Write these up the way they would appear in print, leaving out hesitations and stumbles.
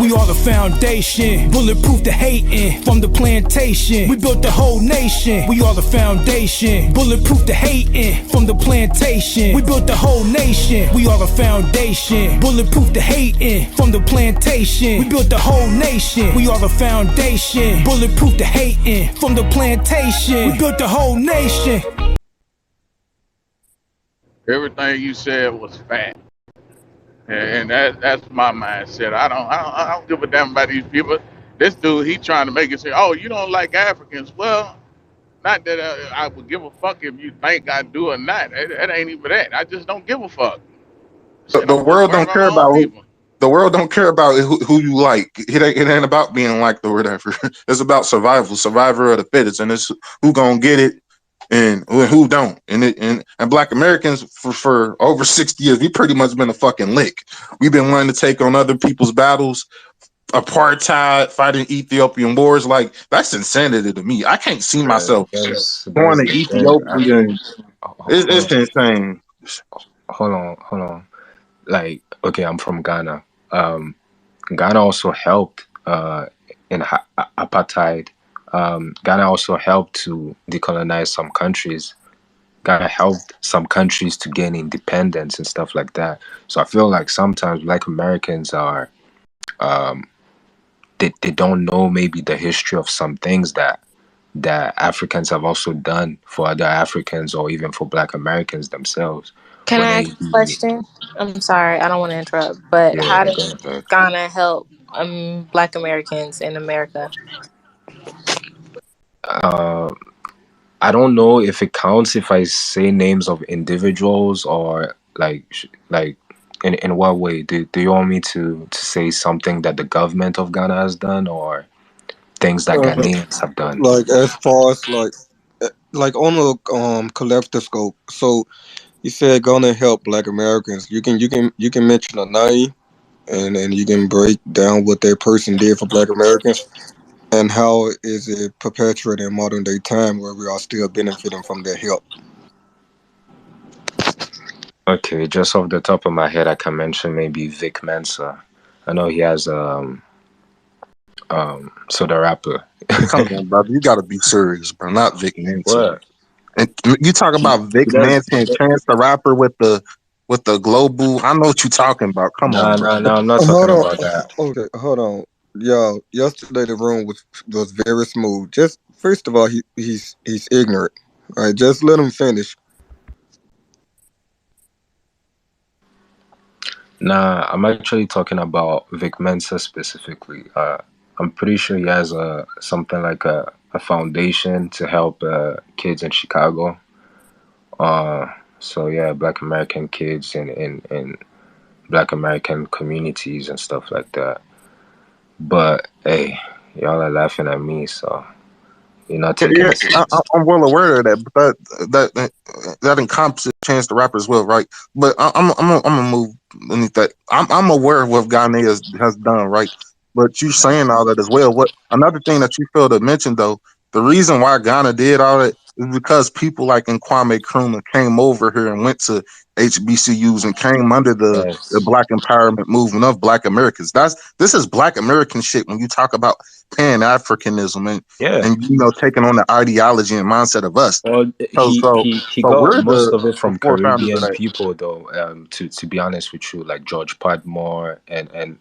We are the foundation, bulletproof the hating from the plantation. We built the whole nation. We are the foundation, bulletproof the hating from the plantation. We built the whole nation. We are the foundation, bulletproof the hating from the plantation. We built the whole nation. We are the foundation, bulletproof the hating from the plantation. We built the whole nation. Everything you said was fact, and that's my mindset. I don't give a damn about these people. This dude, he trying to make it say, "Oh, you don't like Africans." Well, not that I would give a fuck if you think I do or not. That ain't even that. I just don't give a fuck. Shit, The I'm just world worried don't about care my own about people. the world don't care about who you like. It ain't about being liked or whatever. It's about survivor of the fittest, and it's who gonna get it and who don't. And Black Americans for over 60 years, we pretty much been a fucking lick. We've been wanting to take on other people's battles, apartheid, fighting Ethiopian wars. Like that's insanity to me. I can't see myself going to Ethiopia. And it's insane. Hold on. Like, okay, I'm from Ghana. Ghana also helped in apartheid. Ghana also helped to decolonize some countries. Ghana helped some countries to gain independence and stuff like that. So I feel like sometimes Black Americans are they don't know maybe the history of some things that Africans have also done for other Africans or even for Black Americans themselves. Can When I they ask a question? I'm sorry, I don't want to interrupt, but yeah, how go does ahead. Ghana help Black Americans in America? Uh, I don't know if it counts if I say names of individuals or like in what way? Do you want me to say something that the government of Ghana has done or things that Uh, Ghanaians have done? like as far as like on a collective scope. So you said gonna help Black Americans. You can mention a name and then you can break down what that person did for Black Americans and how is it perpetuated in modern day time where we are still benefiting from their help. Okay, just off the top of my head, I can mention maybe Vic Mensa. I know he has so the rapper. Come on, brother. You got to be serious, bro. Not Vic Manson. What? And you talk about Vic He does. Manson, Chance the Rapper with the global. I know what you talking about. Come on, No, bro. no, no. I'm not Hold talking on. about that. Okay, hold on. Yo, yesterday the room was very smooth. Just first of all, he's ignorant. All right, just let him finish. Nah, I'm actually talking about Vic Mensa specifically. I'm pretty sure he has something like a foundation to help kids in Chicago. Uh, so yeah, Black American kids in Black American communities and stuff like that. But hey, y'all are laughing at me, so you're not taking Yeah, it serious. I'm well aware of that, but that encompasses Chance the Rapper as well, right? But I'm gonna move beneath that. I'm aware of what Ghana has done, right? But you saying all that as well. What another thing that you failed to mention though, the reason why Ghana did all that is because people like Kwame Nkrumah came over here and went to HBCUs and came under the Yes. Black empowerment movement of Black Americans. This is Black American shit when you talk about Pan Africanism Yeah. and taking on the ideology and mindset of us. Well, So so he so got we're most of it the from forefounders of Caribbean that. people, though. To be honest with you, like George Padmore and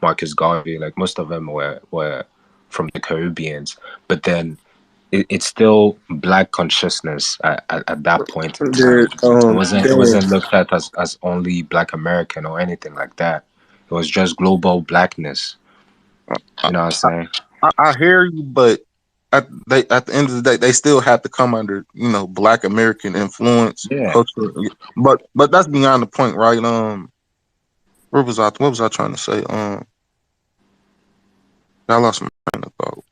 Marcus Garvey, like most of them were from the Caribbeans. But then it's still Black consciousness at that point in There, time. It Dan, wasn't looked at as only Black American or anything like that. It was just global Blackness. I, You know what I'm saying? I hear you, but at the end of the day, they still have to come under Black American influence, Yeah. culture. But that's beyond the point, right? What was I trying to say? I lost my train of thought.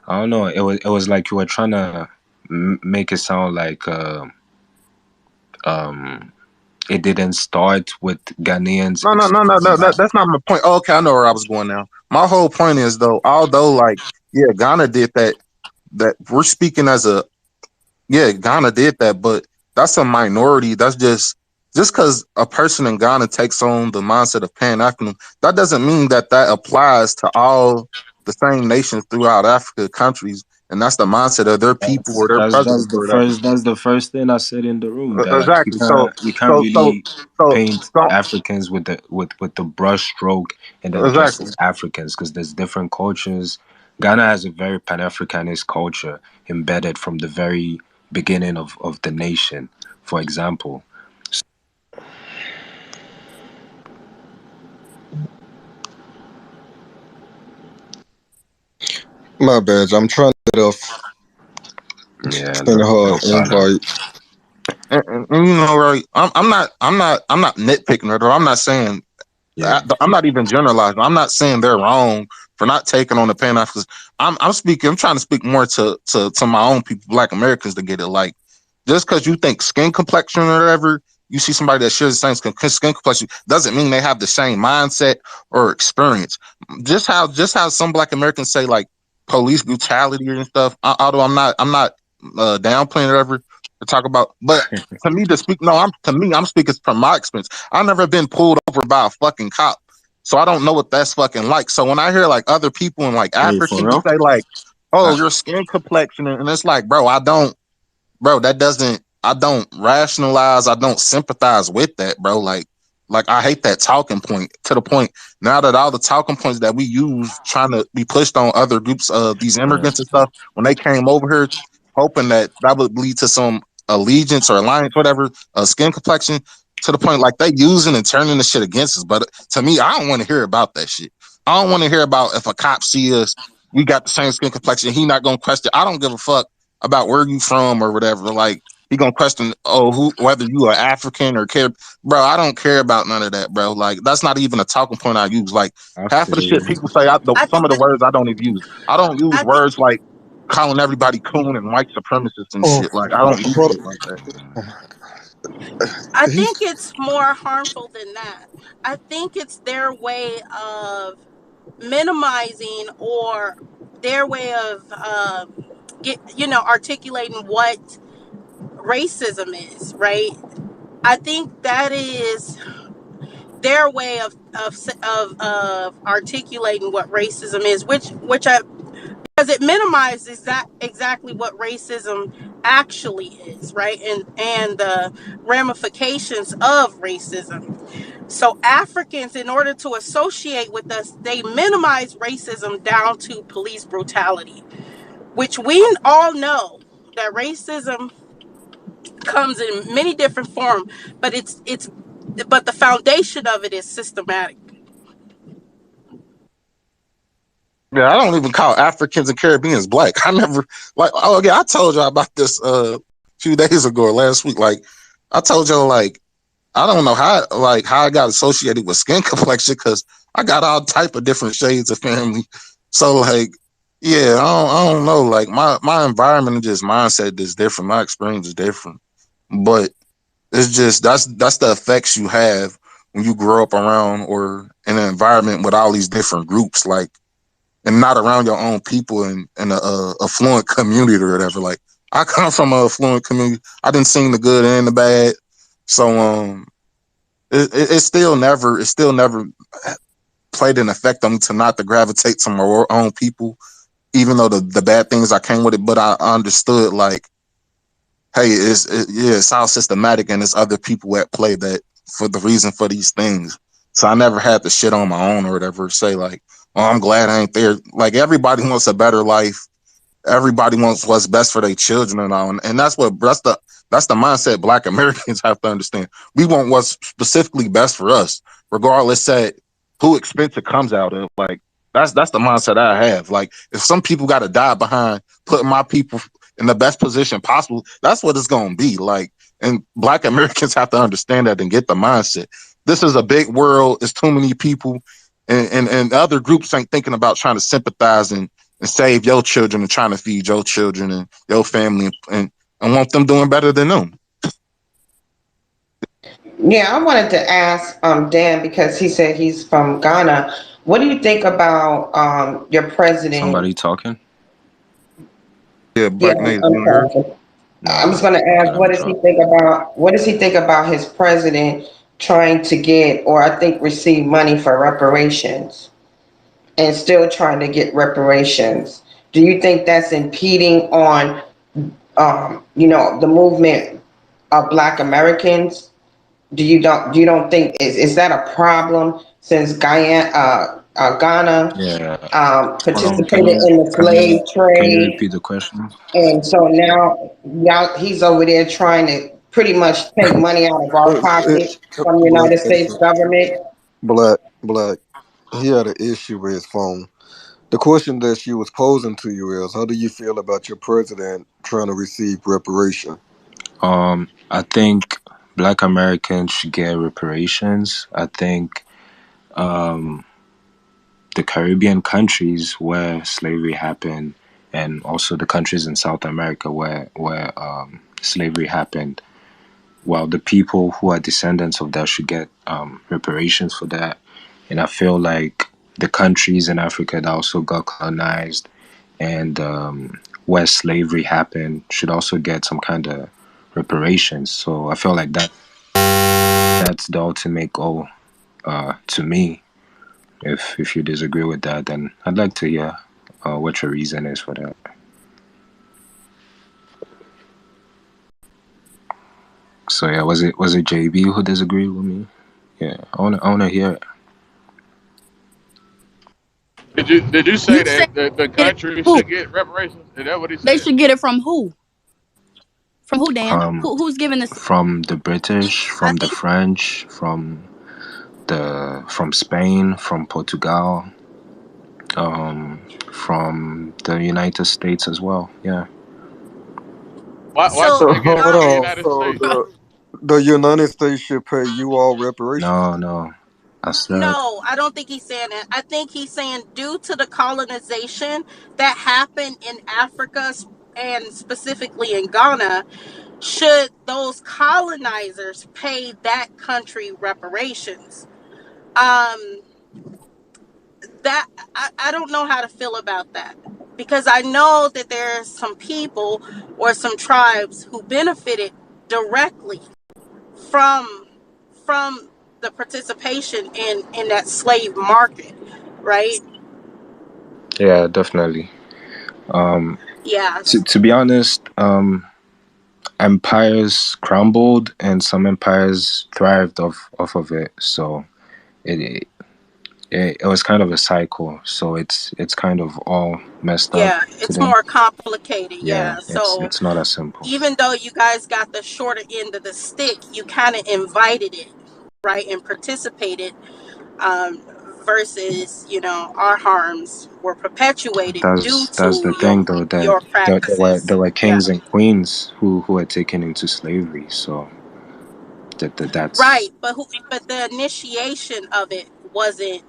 I don't know. It was like you were trying to make it sound like um it didn't start with Ghanaians No. expressing. That's not my point. Oh, okay, I know where I was going now. My whole point is though, although like yeah, Ghana did that. That we're speaking as a yeah, Ghana did that, but that's a minority. That's just just because a person in Ghana takes on the mindset of Pan African, that doesn't mean that that applies to all the same nations throughout Africa countries, and that's the mindset of their people or their That's presidents the or whatever. first thing I said in the room, that like Exactly. you can't So, so, really so, paint so, Africans with the brush stroke and then just exactly. as Africans, because there's different cultures. Ghana has a very Pan-Africanist culture embedded from the very beginning of the nation. For example, My bad. I'm trying to get off. yeah, Send her no an problem. invite. And you know, right? I'm not nitpicking it, or I'm not saying Yeah, I'm not even generalizing. I'm not saying they're wrong for not taking on the Pan Africans. I'm speaking. I'm trying to speak more to my own people, Black Americans, to get it. Like, just because you think skin complexion or whatever, you see somebody that shares the same skin complexion, doesn't mean they have the same mindset or experience. Just how some Black Americans say like police brutality and stuff. Although I'm not downplaying or whatever to talk about, but to me to speak, no, I'm speaking from my experience. I've never been pulled over by a fucking cop, so I don't know what that's fucking like. So when I hear like other people in like wait Africa for real. say like, "Oh, I, your skin complexion," and it's like, bro, that doesn't. I don't rationalize. I don't sympathize with that, bro. Like I hate that talking point to the point now that all the talking points that we use trying to be pushed on other groups of these yeah, immigrants and stuff when they came over here, hoping that that would lead to some allegiance or alliance, whatever, skin complexion, to the point like they using and turning the shit against us. But to me, I don't want to hear about that shit. I don't want to hear about if a cop see us, we got the same skin complexion. He not gonna question. I don't give a fuck about where you from or whatever. Like he gonna question, oh, who, whether you are African or care, bro. I don't care about none of that, bro. Like that's not even a talking point I use. Like I half of the feel shit you. people say, I some think of the words I don't even use. I don't use I think words like calling everybody coon and white supremacists and Oh, shit. Like I don't use hold shit like that. I on. He's think it's more harmful than that. I think it's their way of minimizing or their way of articulating what racism is, right? I think that is their way of articulating what racism is, which I because it minimizes that exactly what racism actually is, right? And the ramifications of racism. So Africans, in order to associate with us, they minimize racism down to police brutality, which we all know that racism comes in many different forms, but but the foundation of it is systematic. Yeah, I don't even call Africans and Caribbeans black. I never like. Oh yeah, I told y'all about this a few days ago or last week. Like I told y'all, like I don't know how I got associated with skin complexion because I got all type of different shades of family. So like, yeah, I don't know. Like my environment and just mindset is different. My experience is different, but it's just that's the effects you have when you grow up around or in an environment with all these different groups, like and not around your own people in a affluent community or whatever. Like I come from a affluent community. I didn't seen the good and the bad. So it still never played an effect on me to not to gravitate to my own people, even though the bad things I came with it. But I understood like, hey, it's all systematic and it's other people at play that for the reason for these things. So I never had to shit on my own or whatever. Say like, oh, I'm glad I ain't there. Like everybody wants a better life. Everybody wants what's best for their children and all, and that's the mindset Black Americans have to understand. We want what's specifically best for us, regardless of who expense it comes out of. Like that's the mindset I have. Like if some people got to die behind putting my people in the best position possible, that's what it's gonna be. Like, and Black Americans have to understand that and get the mindset. This is a big world. It's too many people, and other groups ain't thinking about trying to sympathize and save your children and trying to feed your children and your family and want them doing better than them. Yeah, I wanted to ask Dan because he said he's from Ghana. What do you think about your president? Somebody talking? Yeah, Yeah, Black Native. You I'm want to hear? talking. I was No, going to not ask, that I'm drunk. what does he think about his president trying to get, or I think receive money for reparations and still trying to get reparations? Do you think that's impeding on, the movement of Black Americans? You don't think is that a problem since Ghana Yeah. Can participated you in the slave trade? repeat the question? And so now he's over there trying to pretty much take money out of our pocket from the Black, United States government. black. He had an issue with his phone. The question that she was posing to you is, how do you feel about your president trying to receive reparation? I think Black Americans should get reparations. I think the Caribbean countries where slavery happened, and also the countries in South America where slavery happened, well, the people who are descendants of that should get reparations for that. And I feel like the countries in Africa that also got colonized and where slavery happened should also get some kind of reparations. So I feel like that's the ultimate goal to me. If you disagree with that, then I'd like to hear what your reason is for that. So yeah, was it JB who disagreed with me? Yeah, I wanna hear it. Did you say You said that the get it country from who? should get reparations? Is that what he They said? should get it from who? From who, Dan? Um, Who's giving this? from the British, I from the think French, from Spain, from Portugal, from the United States as well. Yeah. Why so. should So they get it hold from the Um, on. United So States? the United States should pay you all reparations. No. I said no, I don't think he's saying that. I think he's saying due to the colonization that happened in Africa and specifically in Ghana, should those colonizers pay that country reparations? Um, that I don't know how to feel about that because I know that there's some people or some tribes who benefited directly from from the participation in that slave market, right? yeah, definitely. Um, Yes. to be honest, empires crumbled and some empires thrived off of it. So it it was kind of a cycle. So it's kind of all messed up Yeah, it's today. more complicated. Yeah, Yeah. So it's not as simple. even though you guys got the shorter end of the stick, you kind of invited it, right, and participated, um, versus our harms were perpetuated due That's to the thing though, that your there practices. were Yeah. kings and queens who were taken into slavery. So that's Right, but the initiation of wasn't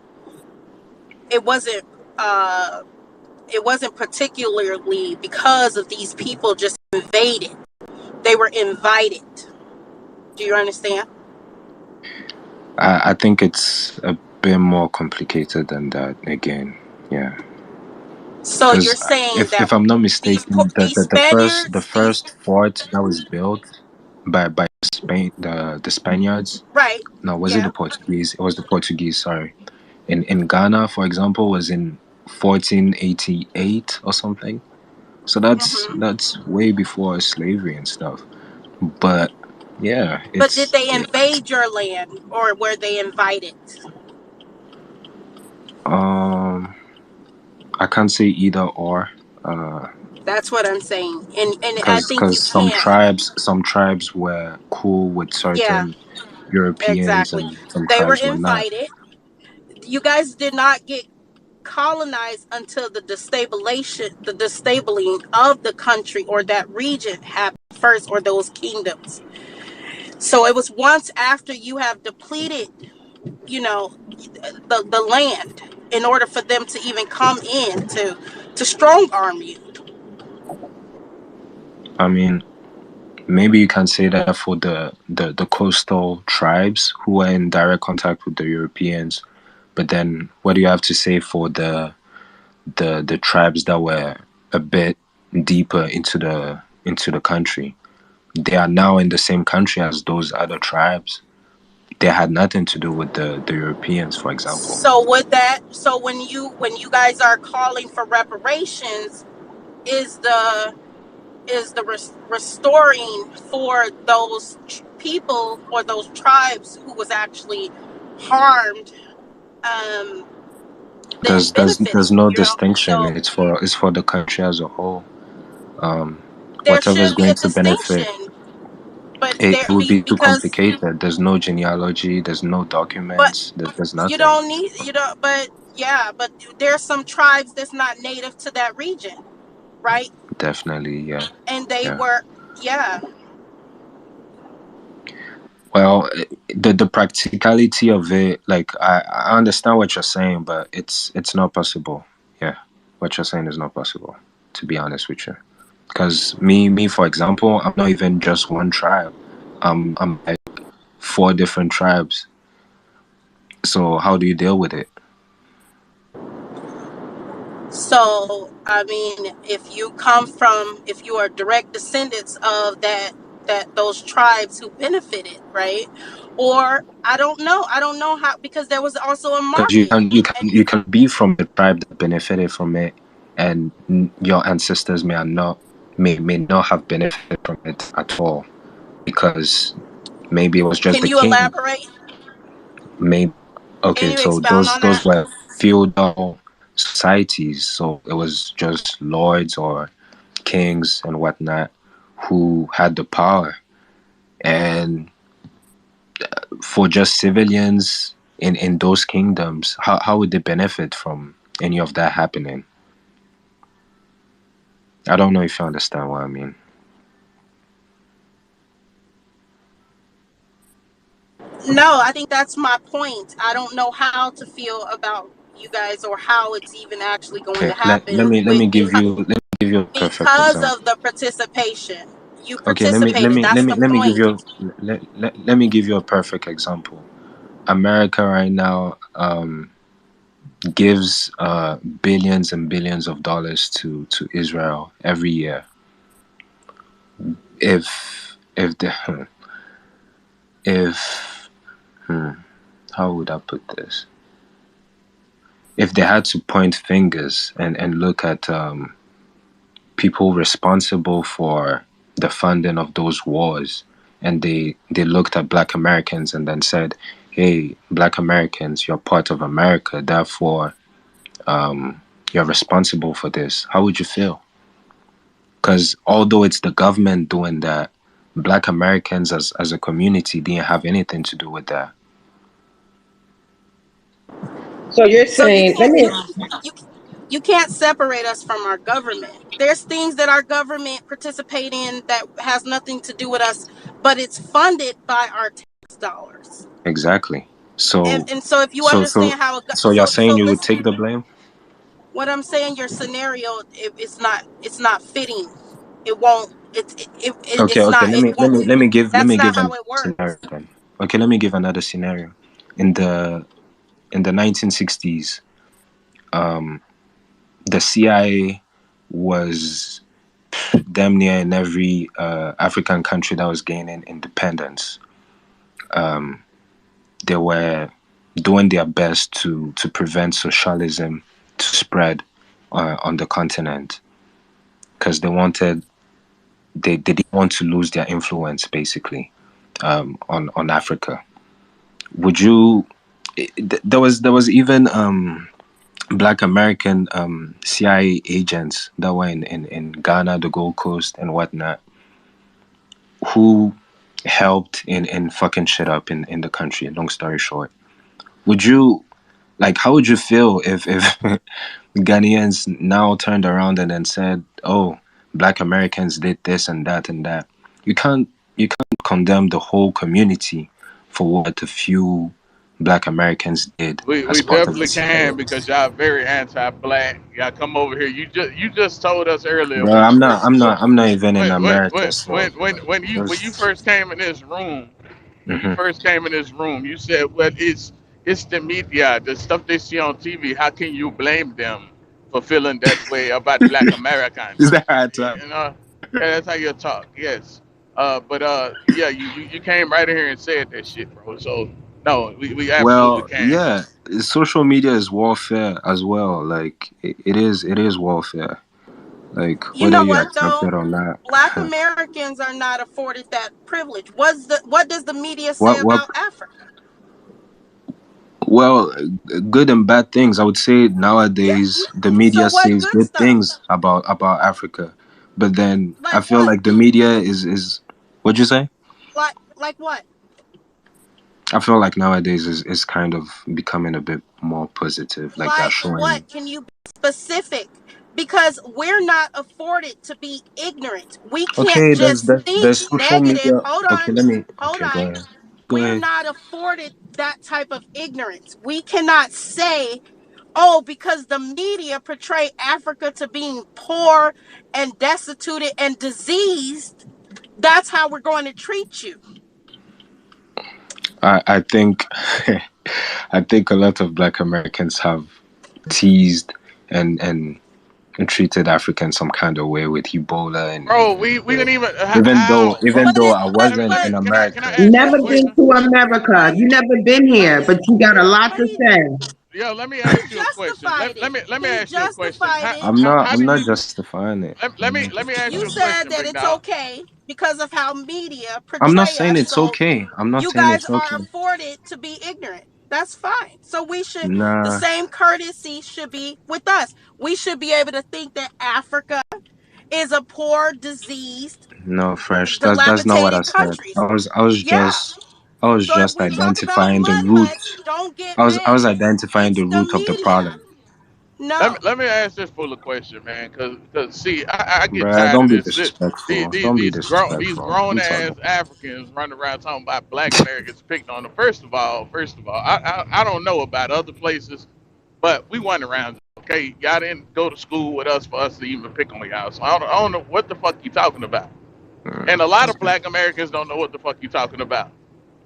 it wasn't uh it wasn't particularly because of these people just invaded. They were invited. Do you understand? I think it's a bit more complicated than that again. Yeah. So you're Because saying that if I'm not these mistaken, these the Spaniards, these first fort that was built by Spain, the Spaniards. right? No, was it Yeah. the Portuguese? It was the Portuguese. Sorry. In Ghana, for example, was in 1488 or something. So Hmm. that's way before slavery and stuff. But yeah, But did they invade your land or were they invited? um I can't say either or. Uh, That's what I'm saying, and I think you because can't. some tribes were cool with Yeah, certain Europeans exactly. and some They were tribes were not. invited. You guys did not get colonized until the disabling of the country or that region happened first, or those kingdoms. So it was once after you have depleted, you know, the land in order for them to even come in to strong arm you. I mean, maybe you can say that for the coastal tribes who were in direct contact with the Europeans. But then, what do you have to say for the tribes that were a bit deeper into the country? they are now in the same country as those other tribes. They had nothing to do with the Europeans, for example. So with that, so when you guys are calling for reparations, is the restoring for those people or those tribes who was actually harmed, um, then There's benefiting, no you know? distinction. So It's for the country as a whole. Um, there Whatever is should be a going to benefit. distinction, but It there would be be too because complicated. There's no genealogy. There's no but documents. There's you nothing. don't need you don't but yeah, but there's some tribes that's not native to that region, right? Definitely, yeah, And they yeah. were, yeah. Well, the practicality of it, like I understand what you're saying, but it's not possible. Yeah, what you're saying is not possible. To be honest with you, because me for example, I'm not even just one tribe. I'm like four different tribes. So how do you deal with it? So I mean, if you are direct descendants of those tribes who benefited, right? Or I don't know how, because there was also a Because market. And you can be from the tribe that benefited from it, and your ancestors may not have benefited from it at all, because maybe it was just can the you king. elaborate? Maybe Can okay, you so expound on those that? were feudal societies, so it was just lords or kings and whatnot who had the power, and for just civilians in those kingdoms, how would they benefit from any of that happening? I don't know if you understand what I mean. No, I think that's my point. I don't know how to feel about you guys, or how it's even actually going Okay, to happen let me give you a perfect because example. of the participation. You Okay, participated. That's the let me give point. you let me give you a perfect example. America right now gives billions and billions of dollars to Israel every year. If the if how would I put this? If they had to point fingers and look at people responsible for the funding of those wars, and they looked at Black Americans and then said, hey, Black Americans, you're part of America, therefore you're responsible for this, how would you feel? Because although it's the government doing that, Black Americans as a community didn't have anything to do with that. So you're So you saying, let can't me, you you can't separate us from our government. There's things that our government participate in that has nothing to do with us, but it's funded by our tax dollars. Exactly. So And so if you so so understand how so you're saying so you would listen, take the blame? what I'm saying, your scenario, it's not fitting. It won't. Okay, It's okay. not. It won't. Let That's me not give how another it scenario works. then. Okay, let me give another scenario. In the 1960s, the CIA was damn near in every African country that was gaining independence. They were doing their best to prevent socialism to spread on the continent, because they didn't want to lose their influence basically on Africa. Would you? There was even Black American CIA agents that were in Ghana, the Gold Coast, and whatnot, who helped in fucking shit up in the country. Long story short, would you like? How would you feel if Ghanaians now turned around and then said, "Oh, Black Americans did this and that and that"? You can't condemn the whole community for what a few Black Americans did as We part of the definitely can, CIA. because y'all very anti-black. Y'all come over here. You just told us earlier Bro, when you first I'm not even in when America, so when you just first came in this room, hmm you said, well, it's the media, the stuff they see on TV. How can you blame them for feeling that way about Black Is Americans? that how I talk? You know, yeah, that's how you talk. Yes. Yeah, you came right in here and said that shit, bro. So no, we absolutely Well, can. yeah, social media is warfare as well. Like it is warfare. Like You whether know you what accept though? it or not. Black Americans are not afforded that privilege. What does the media say What about Africa? Well, good and bad things. I would say Yeah. nowadays the So media what says good good stuff? things about Africa, but then I Like feel what? like the media is what'd you say? Like what? I feel like nowadays is kind of becoming a bit more positive. Like they're Like showing. what? Can you be specific? Because we're not afforded to be ignorant. We can't Okay, just think there's social negative. media. Hold Okay, on. let me. Hold Okay, go on. ahead. Go We're ahead. not afforded that type of ignorance. We cannot say, oh, because the media portray Africa to being poor and destitute and diseased, that's how we're going to treat you. I think I think a lot of Black Americans have teased and and treated Africans some kind of way with Ebola Bro, and we didn't even even though how. even But though it, I wasn't but in Can I America. ask you a Never been question? to America. but You never been but here, but you got a lot but to he say. Yeah, let me he ask you a question. justified it. Let me He ask you a question. justified it. How I'm do not you justifying it. I'm not let me ask You you a justifying it. said question, that big it's dog. okay because of how media I'm not portray saying us. it's So okay. I'm not you saying guys it's are okay. afforded to be ignorant. That's fine. So the Nah, same courtesy should be with us. We should be able to think that Africa is a poor, diseased, no, fresh. That's not what I dilapidated said. countries. I Yeah. was I was So if just we talk about identifying the mud root. huts, don't get I was mad. identifying It's the the root of the media. problem. No. Let me ask this full of question, man, because see, I get Bruh, tired don't of be this. disrespectful. Don't be These disrespectful. What grown you ass talking about? Africans running around talking about Black Americans picking on them. First of all, I don't know about other places, but we went around. Okay, y'all didn't go to school with us for us to even pick on y'all. So I don't know what the fuck you talking about. And a lot of Okay. Black Americans don't know what the fuck you talking about.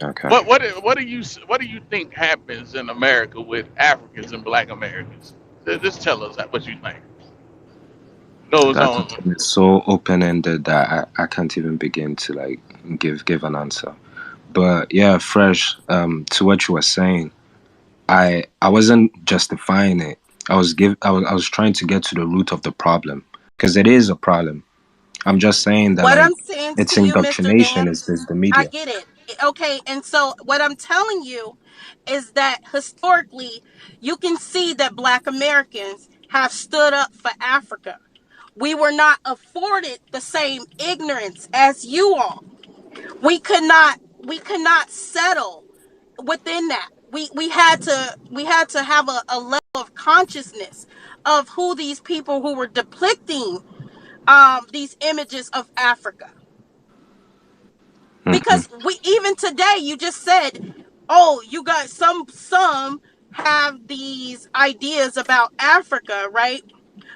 Okay. What do you think happens in America with Africans and Black Americans? Just tell us what you think goes That on. question is so open ended that I can't even begin to like give an answer. But yeah, fresh, to what you were saying, I wasn't justifying it. I was trying to get to the root of the problem. Because it is a problem. I'm just saying that What like I'm saying it's to you, Mr. indoctrination Dan, is the I media. get it. Okay, and so what I'm telling you is that historically, you can see that Black Americans have stood up for Africa. We were not afforded the same ignorance as you all. We could not settle within that. We had to have a level of consciousness of who these people who were depicting these images of Africa. Hmm. Because we even today you just said, oh, you got some have these ideas about Africa, right?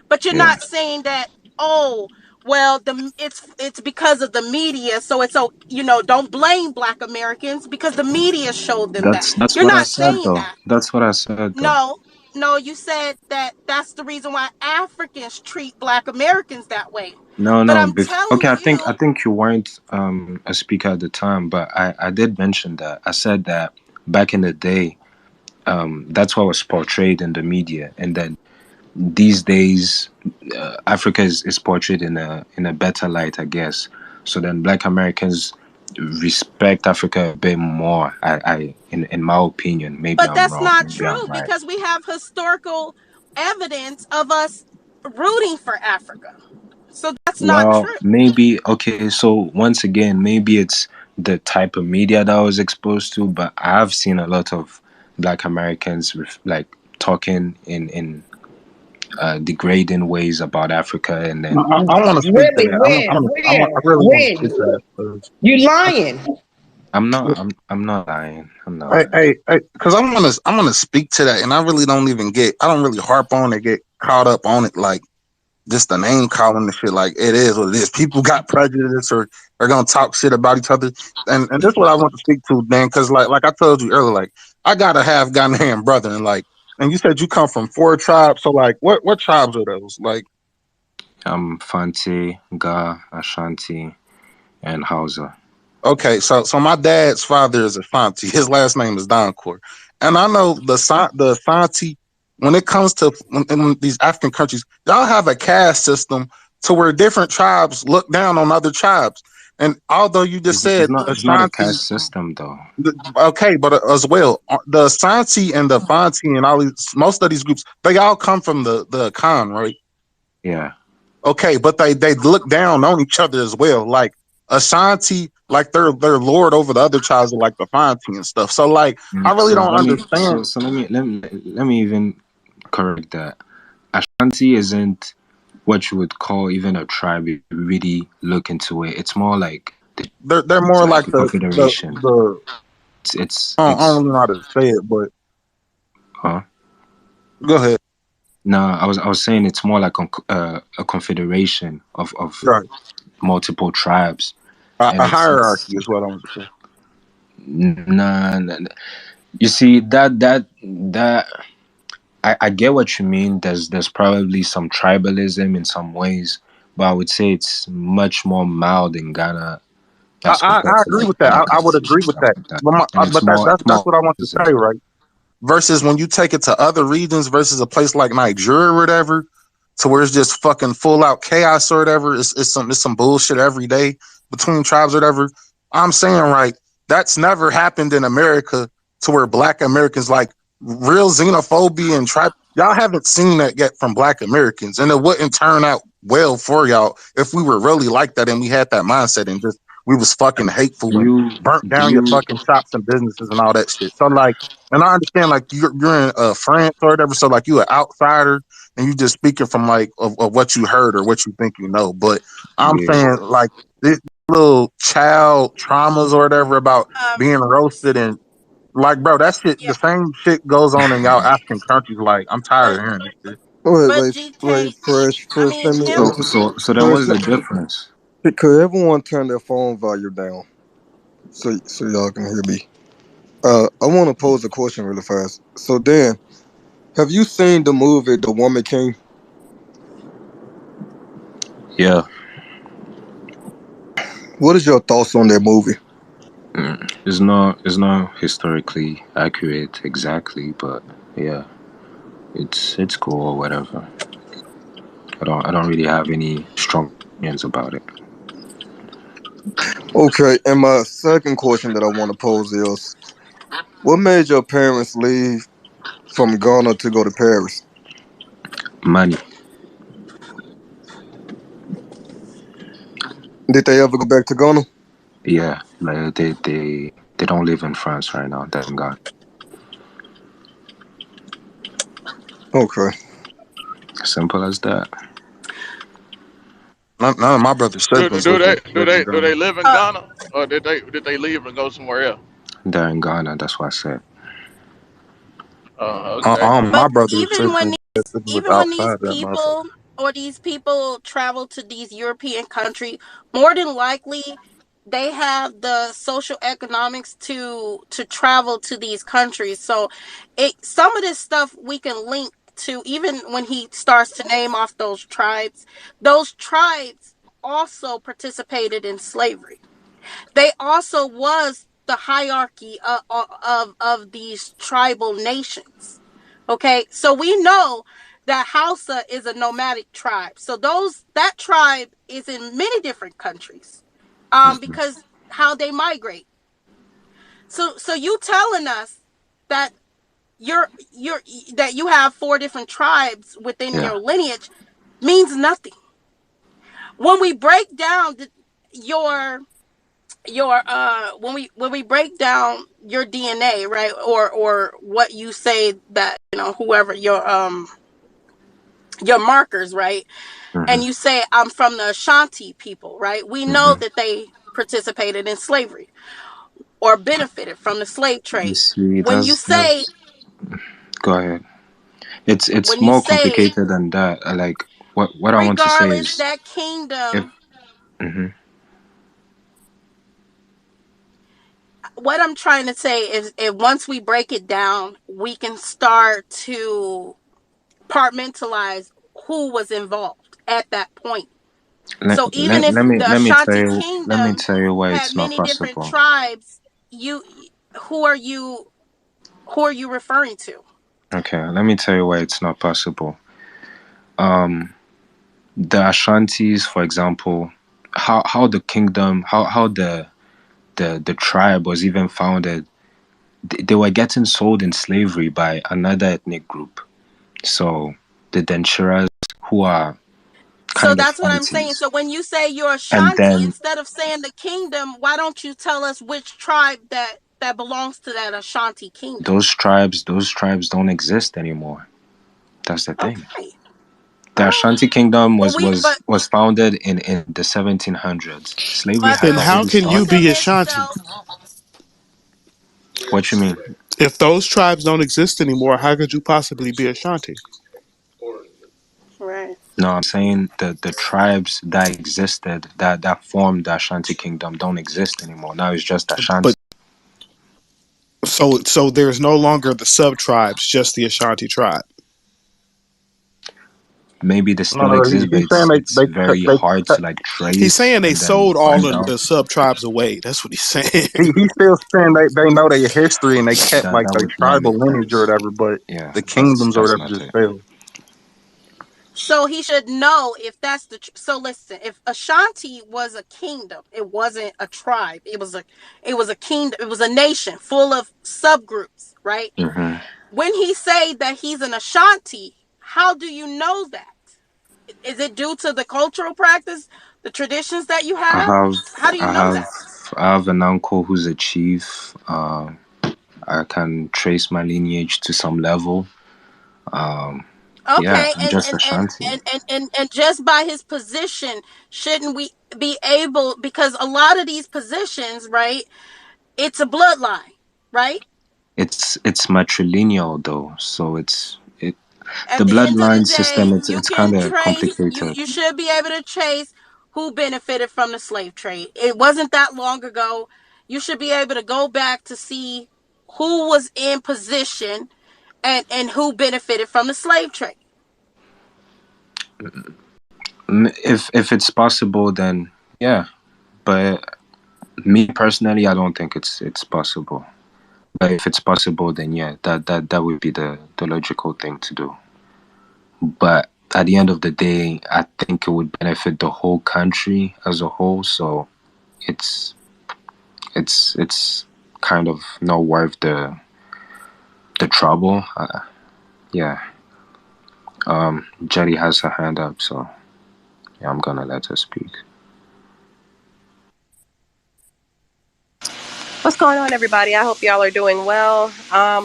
But you're Yeah. not saying that, oh, well, it's because of the media, so it's, so don't blame Black Americans because the media showed them that. That's You're what I not said saying though. that. That's what I said though. No, no, you said that that's the reason why Africans treat Black Americans that way. No, But no. I'm Okay, telling I you, think you weren't a speaker at the time, but I did mention that. I said that back in the day, that's what was portrayed in the media, and then these days, Africa is portrayed in a better light, I guess. So then, Black Americans respect Africa a bit more. In my opinion, maybe but I'm that's wrong, not maybe I'm true right. because we have historical evidence of us rooting for Africa. So that's not Well, true. maybe okay. So once again, maybe it's the type of media that I was exposed to, but I've seen a lot of Black Americans like talking in degrading ways about Africa, and then I want to speak to Really? that. When? I really want to speak to When? that. 'Cause You lying? I'm not lying. I'm not Hey, lying. because I want to speak to that, and I really don't even I don't really harp on it, get caught up on it, like just the name calling the shit. Like it is what it is. People got prejudice, or are gonna talk shit about each other, and this is what I want to speak to, Dan. Because like I told you earlier, like I gotta have Ghanaian brother, and like, and you said you come from 4 tribes, so like, what tribes are those? Like, Fanti, Ga, Ashanti, and Hausa. Okay, so my dad's father is a Fanti. His last name is Doncourt, and I know the Fanti. When it comes to in these African countries, y'all have a caste system to where different tribes look down on other tribes. And although you just said It's not a Ashanti, caste system though. okay, but as well, the Ashanti and the Fanti and all these, most of these groups, they all come from the Khan, right? Yeah. Okay, but they look down on each other as well. Like Ashanti, like they're lord over the other tribes, like the Fanti and stuff. So like, I really So don't let me understand. let me even correct that. Ashanti isn't what you would call even a tribe. If you really look into it, it's more like They're it's more like like a confederation. the I It's don't know how to say it, but huh? go ahead. No, I was saying it's more like a confederation of Right, multiple tribes, and a it's hierarchy is what I want to say. nah. You see that I get what you mean. There's probably some tribalism in some ways, but I would say it's much more mild in Ghana as compared I to agree like with that. other I would countries agree and with stuff that. like that. But And it's that's more what I want to say, right? Versus when you take it to other regions versus a place like Nigeria or whatever, to where it's just fucking full out chaos or whatever. It's some bullshit every day between tribes or whatever. I'm saying, right, that's never happened in America to where black Americans like real xenophobia and tribe. Y'all haven't seen that yet from black Americans. And it wouldn't turn out well for y'all if we were really like that and we had that mindset and just we was fucking hateful do and you burnt do down your you fucking shops and businesses and all that shit. So like, and I understand like you're in France or whatever, so like you an outsider and you just speaking from like of what you heard or what you think you know. But I'm yeah saying like this little child traumas or whatever about being roasted and like bro, that shit Yeah, the same shit goes on in y'all African countries. Like I'm tired but of hearing this shit. but Mm. GK, Fresh, I fresh. mean Let me. him. so then Fresh. what's the difference? Could everyone turn their phone volume down so y'all can hear me? I want to pose a question really fast. So Dan, have you seen the movie The Woman King? Yeah. What is your thoughts on that movie? It's not historically accurate exactly, but yeah, it's cool or whatever. I don't really have any strong opinions about it. Okay, and my second question that I want to pose is, what made your parents leave from Ghana to go to Paris? Money. Did they ever go back to Ghana? Yeah, like they don't live in France right now. Thank God. Okay. Simple as that. None of my brother's Do, siblings do they do live in they do Ghana. they live in Uh, Ghana or did they leave and go somewhere else? They're in Ghana. That's what I said. Okay. My but brother's siblings live even when these outside that motherfucker. people or these people travel to these European countries, more than likely they have the social economics to travel to these countries. So it some of this stuff we can link to even when he starts to name off those tribes. Those tribes also participated in slavery. They also was the hierarchy of these tribal nations. Okay, so we know that Hausa is a nomadic tribe. So that tribe is in many different countries, Hmm. because how they migrate. So you telling us that you're that you have four different tribes within Yeah. your lineage means nothing. When we break down your when we break down your DNA, right, or what you say that whoever your markers, right, Hmm. and you say I'm from the Ashanti people, right, we know Hmm. that they participated in slavery or benefited from the slave You trade. see, When you say go ahead. It's when you more say complicated than that. Like what I want to say regardless is that if. kingdom, Hmm. what I'm trying to say is if once we break it down, we can start to compartmentalize who was involved at that point. Let, So even let, if let me the let me tell Ashanti you let me Kingdom tell you why had it's not many different possible. tribes, you who are you who are you referring to? Okay, let me tell you why it's not possible. Um, the Ashantis, for example, how the kingdom, how the tribe was even founded. They were getting sold in slavery by another ethnic group. So the Denchiras, who are So kind of that's what I'm saying. aunties, So when you say you're and Ashanti, then instead of saying the kingdom, why don't you tell us which tribe that belongs to that Ashanti Kingdom? those tribes don't exist anymore. That's the thing. Okay. The Ashanti Kingdom But was we was was founded in the 1700s. Slavery but had Then the how already can you started. kingdom be Ashanti? itself. What you mean? If those tribes don't exist anymore, how could you possibly be Ashanti? Right. No, I'm saying the tribes that existed that formed the Ashanti Kingdom don't exist anymore. Now it's just But Ashanti. so there's no longer the sub tribes, just the Ashanti tribe. Maybe they No, still no, exist, but he's saying it's very they hard cut. to like He's trace saying they and then sold all find of out. the sub tribes away. That's what he's saying. He's still saying they know their history and they kept That like that their would not tribal make lineage or sense. whatever, but Yeah, the that's kingdoms or that's whatever not just it. failed. So he should know if that's the so listen, if Ashanti was a kingdom, it wasn't a tribe. It was a kingdom, it was a nation full of subgroups, right? hmm When he say that he's an Ashanti, how do you know that? Is it due to the cultural practice, the traditions that you I have? have How do you I know have that? I have an uncle who's a chief. I can trace my lineage to some level. Um, yeah, Okay, I'm just Ashanti. and just by his position, shouldn't we be able, because a lot of these positions, right? It's a bloodline, right? It's matrilineal though, so it the At the end of the bloodline day, system. It's you it's can kind of trace, you complicated. you should be able to trace who benefited from the slave trade. It wasn't that long ago. You should be able to go back to see who was in position and who benefited from the slave trade. If it's possible, then yeah. But me personally, I don't think it's possible. But if it's possible, then yeah, that would be the logical thing to do. But at the end of the day, I think it would benefit the whole country as a whole. So it's it's kind of not worth the trouble. Yeah. Jetty has her hand up, so yeah, I'm gonna let her speak. What's going on, everybody? I hope y'all are doing well.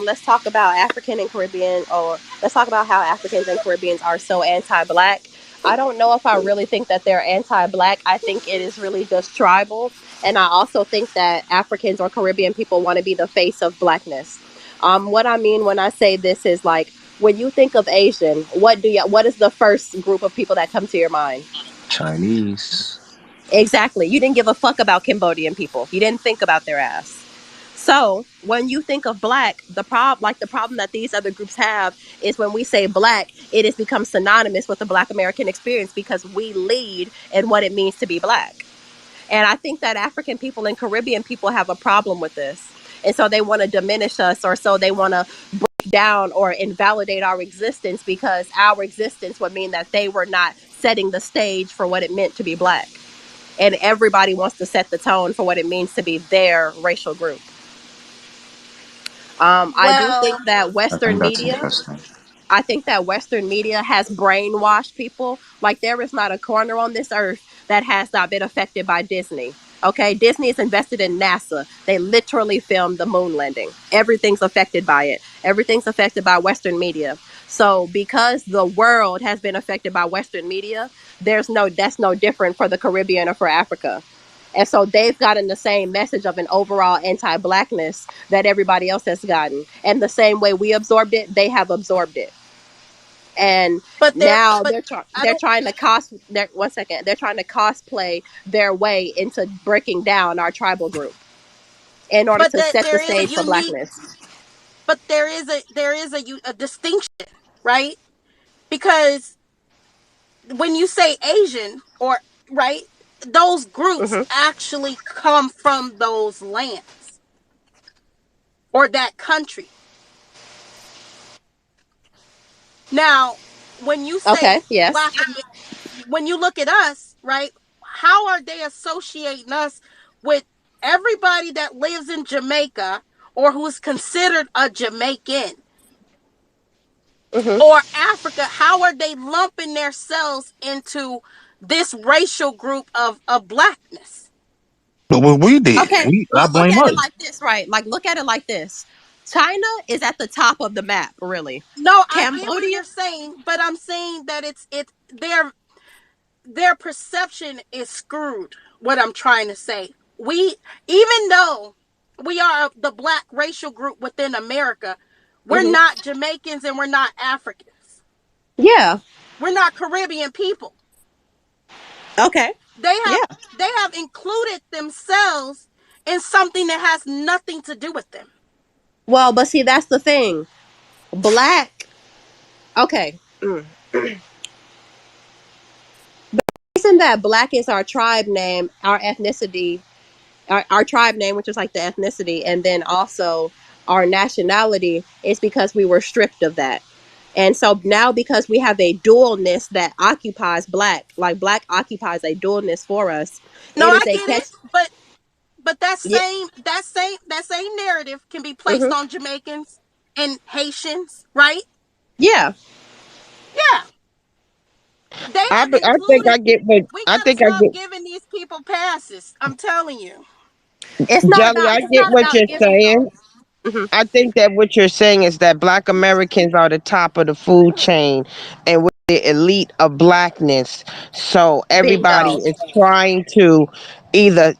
Let's talk about African and Caribbean, or let's talk about how Africans and Caribbeans are so anti-black. I don't know if I really think that they're anti-black. I think it is really just tribal, and I also think that Africans or Caribbean people want to be the face of blackness. What I mean when I say this is like when you think of Asian, what is the first group of people that come to your mind? Chinese. Exactly. You didn't give a fuck about Cambodian people. You didn't think about their ass. So when you think of black, the problem that these other groups have is when we say black, it has become synonymous with the Black American experience because we lead in what it means to be black. And I think that African people and Caribbean people have a problem with this. And so they want to diminish us, or so they want to break down or invalidate our existence, because our existence would mean that they were not setting the stage for what it meant to be black. And everybody wants to set the tone for what it means to be their racial group. I do think Well, that I think Western that's media interesting. I think that Western media has brainwashed people. Like, there is not a corner on this earth that has not been affected by Disney. Okay, Disney is invested in NASA. They literally filmed the moon landing. Everything's affected by it. Everything's affected by Western media. So because the world has been affected by Western media, that's no different for the Caribbean or for Africa. And so they've gotten the same message of an overall anti-blackness that everybody else has gotten. And the same way we absorbed it, they have absorbed it. And but there, now but I they're don't. trying to one second, they're trying to cosplay their way into breaking down our tribal group in order But to that set the there is a stage for unique. blackness. But there is a distinction, right? Because when you say Asian or right? Those groups Hmm. actually come from those lands or that country. Now, when you say Okay. Yes. black, when you look at us, right? How are they associating us with everybody that lives in Jamaica or who's considered a Jamaican Hmm. or Africa? How are they lumping themselves into this racial group of blackness? But what we did, Okay. I Well, look blame at it us. like this, right? Like, look at it like this. China is at the top of the map, really. No, I get what Cambodia. you're saying, but I'm saying that it's their perception is screwed. What I'm trying to say, we, even though we are the black racial group within America, we're Hmm. not Jamaicans and we're not Africans. Yeah. We're not Caribbean people. Okay. They have Yeah. they have included themselves in something that has nothing to do with them. Well, but see, that's the thing. Black. Okay. Mm. Reason that black is our tribe name, our ethnicity, our tribe name, which is like the ethnicity, and then also our nationality, is because we were stripped of that. And so now, because we have a dualness that occupies black, like black occupies a dualness for us, No, it I is a get catch. it, but that Yeah. same narrative can be placed Hmm. on Jamaicans and Haitians, right? Yeah. Yeah, they have I think included. I get what We I gotta think I stop get. giving these people passes. I'm telling you. Jelly, I It's get not what about you're giving saying. them. Hmm. I think that what you're saying is that Black Americans are the top of the food chain, and we're the elite of blackness. So everybody Bingo. is trying to either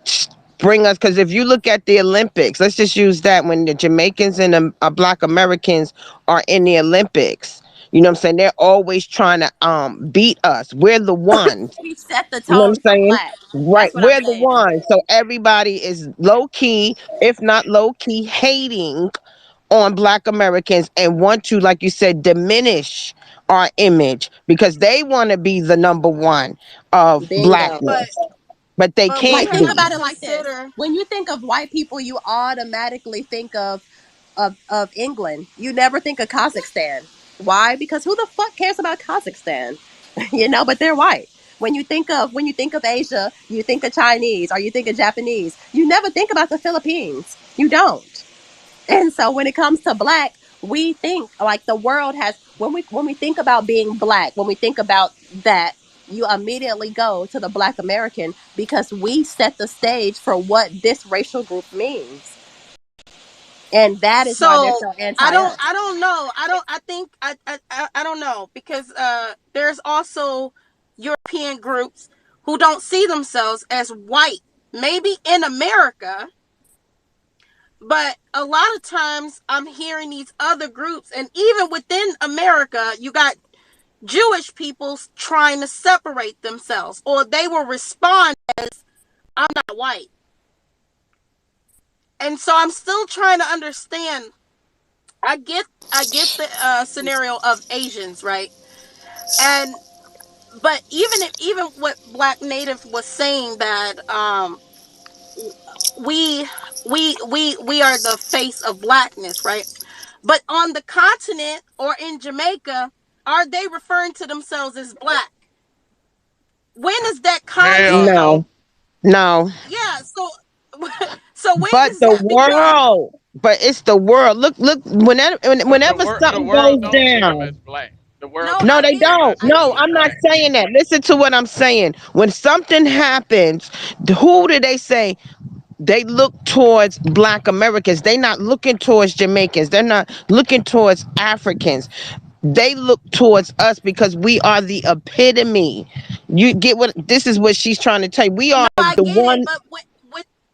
bring us. Because if you look at the Olympics, let's just use that, when the Jamaicans and the Black Americans are in the Olympics. You know what I'm saying? They're always trying to beat us. We're the ones. We set the You know what I'm tone for saying? black. Right. That's what I'm We're the saying. ones. So everybody is low key, if not low key, hating on Black Americans and want to, like you said, diminish our image because they want to be the number one of Bingo. But blackness, but they we Like, can't think have be. to about it like this. consider. When you think of white people, you automatically think of England. You never think of Kazakhstan. Why? Because who the fuck cares about Kazakhstan? But they're white. When you think of Asia, you think of Chinese or you think of Japanese. You never think about the Philippines. You don't. And so when it comes to black, we think like the world has, when we think about being black, when we think about that, you immediately go to the black American because we set the stage for what this racial group means. And that is why they're So so I anti don't us. I don't know. I don't I think I don't know because there's also European groups who don't see themselves as white. Maybe in America, but a lot of times I'm hearing these other groups, and even within America, you got Jewish people trying to separate themselves, or they will respond, "I'm not white." And so I'm still trying to understand. I get the scenario of Asians, right? And but even what Black Native was saying, that we we are the face of blackness, right? But on the continent or in Jamaica, are they referring to themselves as black? When is that Hell content? no. No, no. Yeah, so so when But does the that become? world, but it's the world. Look. Whenever The something world goes don't see them as down. black. The world No, don't No, I they get consider it. don't. us I as No, get I'm it. not black. saying that. Listen to what I'm saying. When something happens, who do they say? They look towards Black Americans. They not looking towards Jamaicans. They're not looking towards Africans. They look towards us because we are the epitome. You get what this is what she's trying to tell you. We No, are I the get it. one, But with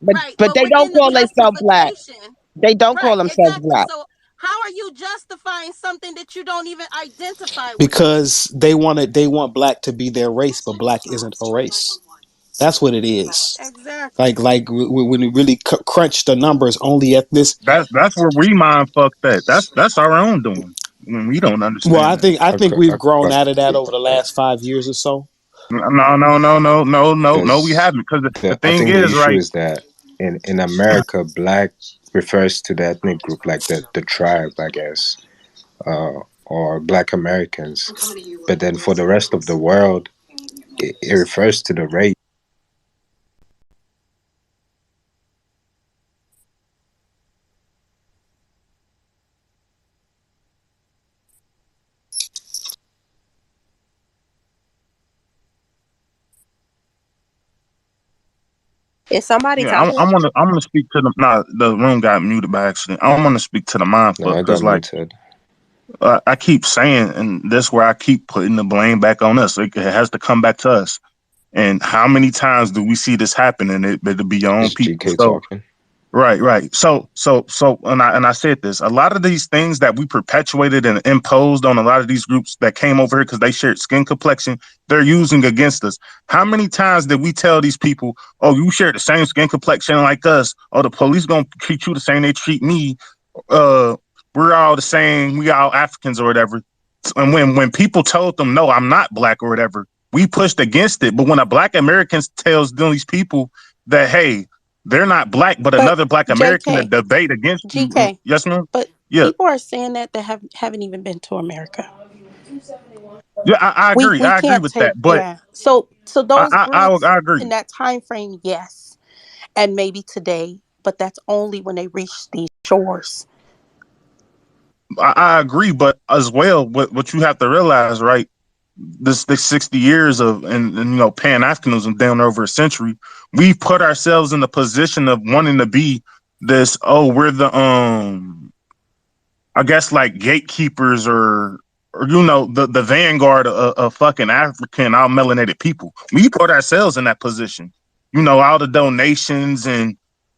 but right, but but they don't within the call themselves black. justification, They don't call right, themselves exactly. black. So how are you justifying something that you don't even identify with? Because they want black to be their race, but black isn't a race. That's what it is. Exactly. Like when you really crunch the numbers, only ethnic. That's where we mind fucked at. That's our own doing when we don't Well, I understand that. think I think Okay, we've okay, grown out of that over the okay. last 5 years or so. No. We Because haven't. Because the I thing think the is, issue right? is that in America, black refers to the ethnic group, like the tribe, I guess, or Black Americans. But then for the rest of the world, it refers to the race. Is somebody Yeah, talking? I'm gonna speak to the. Nah, the room got muted by accident. I want to speak to the mind No, fuck I got because like muted. I keep saying, and that's where I keep putting the blame back on us. It has to come back to us. And how many times do we see this happen? And it'll be your own Is people. GK So talking? right. So, and I said this. A lot of these things that we perpetuated and imposed on a lot of these groups that came over here because they shared skin complexion, they're using against us. How many times did we tell these people, "Oh, you share the same skin complexion like us. Oh, the police gonna treat you the same they treat me. Uh, we're all the same. We all Africans or whatever." And when people told them, "No, I'm not black" or whatever, we pushed against it. But when a Black American tells these people that, "Hey, they're not black, but But another Black American to JK, debate against you," GK, yes, ma'am. but Yeah, people are saying that haven't even been to America. yeah, I agree. We I agree can't with take, that. But yeah. So those groups I in agree. that time frame, yes, and maybe today, but that's only when they reach these shores. I agree. But as well, what you have to realize, right? This 60 years of and Pan Africanism down over a century, we've put ourselves in the position of wanting to be this. Oh, we're the I guess like gatekeepers or the vanguard of fucking African all melanated people. We put ourselves in that position. All the donations and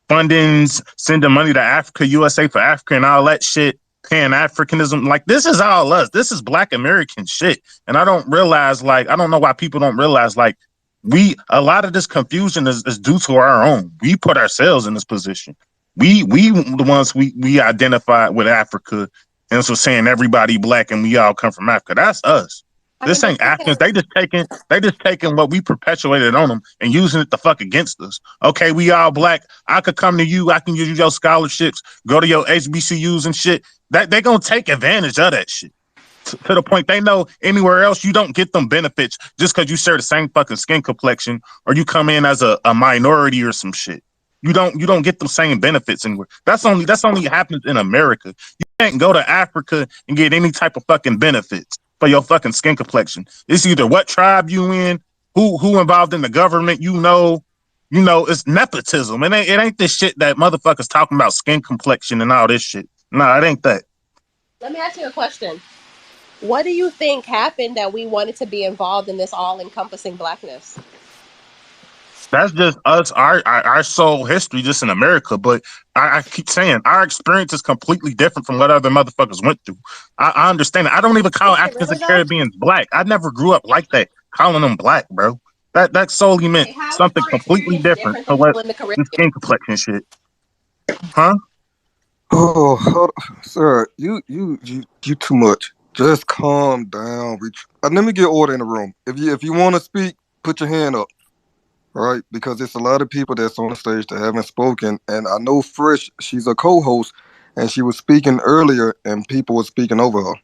fundings, sending money to Africa, USA for Africa, and all that shit. Pan Africanism, like this is all us. This is Black American shit, and I don't realize, like, I don't know why people don't realize, like, a lot of this confusion is due to our own. We put ourselves in this position. We the ones we identified with Africa, and so saying everybody black and we all come from Africa. That's us. I mean, This but ain't you Africans. can't. They just taking what we perpetuated on them and using it to fuck against us. Okay, we all black. I could come to you. I can give you your scholarships. Go to your HBCUs and shit. That they gonna take advantage of that shit to the point they know anywhere else you don't get them benefits just because you share the same fucking skin complexion or you come in as a minority or some shit. You don't get the same benefits anywhere. That's only happens in America. You can't go to Africa and get any type of fucking benefits for your fucking skin complexion. It's either what tribe you in, who involved in the government, it's nepotism. It ain't this shit that motherfuckers talking about skin complexion and all this shit. No, it ain't that. Let me ask you a question. What do you think happened that we wanted to be involved in this all-encompassing blackness? That's just us, our soul history, just in America. But I keep saying our experience is completely different from what other motherfuckers went through. I understand it. I don't even call Is it Africans really and though? Caribbeans black. I never grew up like that, calling them black, bro. That solely meant Okay, how is something our completely experience different different to than what people in the Caribbean? the skin complexion shit, huh? Oh, sir, you too much. Just calm down. Let me get order in the room. If you want to speak, put your hand up. All right, because there's a lot of people that's on the stage that haven't spoken, and I know Fresh. She's a co-host, and she was speaking earlier, and people were speaking over her.